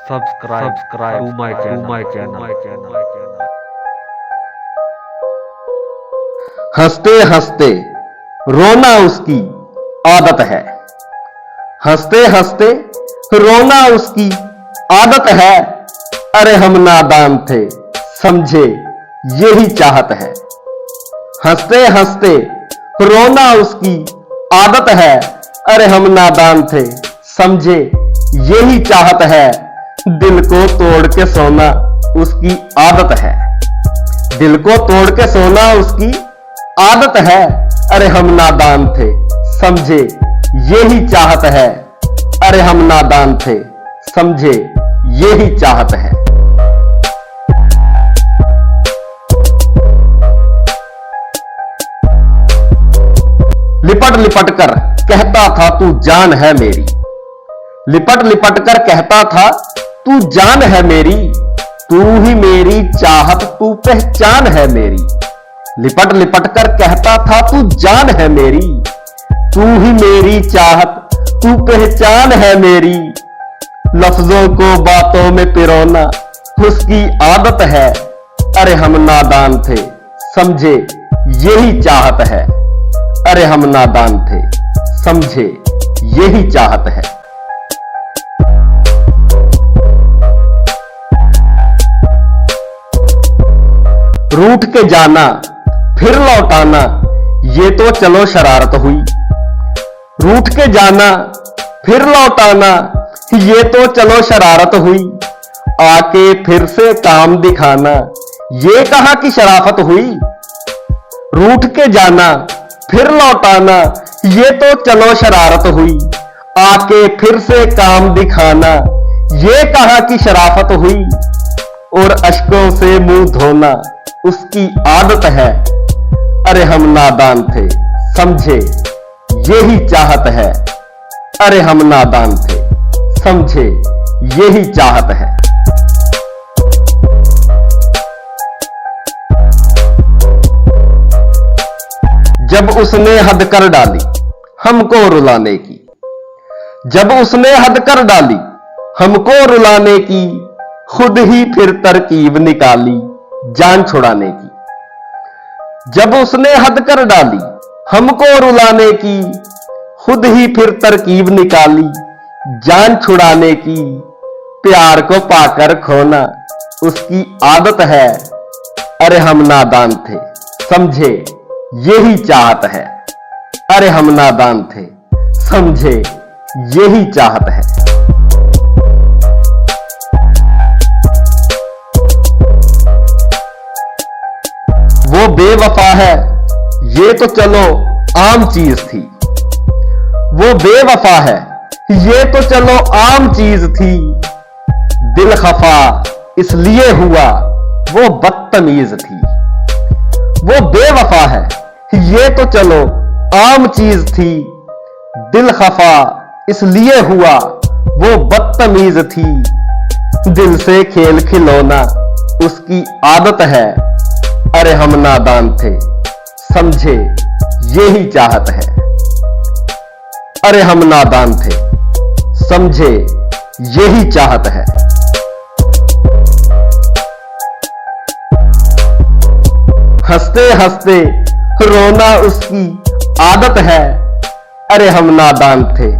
subscribe to my channel. हंसते हंसते रोना उसकी आदत है। हंसते हंसते रोना उसकी आदत है। अरे हम नादान थे समझे यही चाहत है। हंसते हंसते रोना उसकी आदत है। अरे हम नादान थे समझे यही चाहत है। दिल को तोड़ के सोना उसकी आदत है। दिल को तोड़ के सोना उसकी आदत है। अरे हम नादान थे समझे यही चाहत है। अरे हम नादान थे समझे यही चाहत है। लिपट लिपट कर कहता था तू जान है मेरी। लिपट लिपट कर कहता था तू जान है मेरी। तू ही मेरी चाहत तू पहचान है मेरी। लिपट लिपट कर कहता था तू जान है मेरी। तू ही मेरी चाहत तू पहचान है मेरी। लफ्जों को बातों में पिरोना उसकी आदत है। अरे हम नादान थे समझे यही चाहत है। अरे हम नादान थे समझे यही चाहत है। रूठ के जाना फिर लौटाना ये तो चलो शरारत हुई। रूठ के जाना फिर लौटाना ये तो चलो शरारत हुई। आके फिर से काम दिखाना ये कहां की शराफत हुई। रूठ के जाना फिर लौटाना ये तो चलो शरारत हुई। आके फिर से काम दिखाना ये कहां की शराफत हुई। और अश्कों से मुंह धोना उसकी आदत है। अरे हम नादान थे समझे यही चाहत है। अरे हम नादान थे समझे यही चाहत है। जब उसने हद कर डाली हमको रुलाने की। जब उसने हद कर डाली हमको रुलाने की। खुद ही फिर तरकीब निकाली जान छुड़ाने की। जब उसने हद कर डाली हमको रुलाने की। खुद ही फिर तरकीब निकाली जान छुड़ाने की। प्यार को पाकर खोना उसकी आदत है। अरे हम नादान थे समझे यही चाहत है। अरे हम नादान थे समझे यही चाहत है। वो बेवफा है ये तो चलो आम चीज थी। वो बेवफा है ये तो चलो आम चीज थी। दिल खफा इसलिए हुआ वो बदतमीज थी। वो बेवफा है ये तो चलो आम चीज थी। दिल खफा इसलिए हुआ वो बदतमीज थी। दिल से खेल खिलौना उसकी आदत है। अरे हम नादान थे समझे यही चाहत है। अरे हम नादान थे समझे यही चाहत है। हंसते हंसते रोना उसकी आदत है। अरे हम नादान थे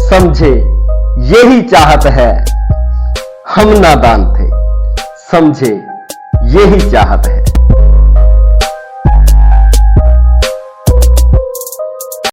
समझे यही चाहत है। हम नादान थे समझे यही चाहत है।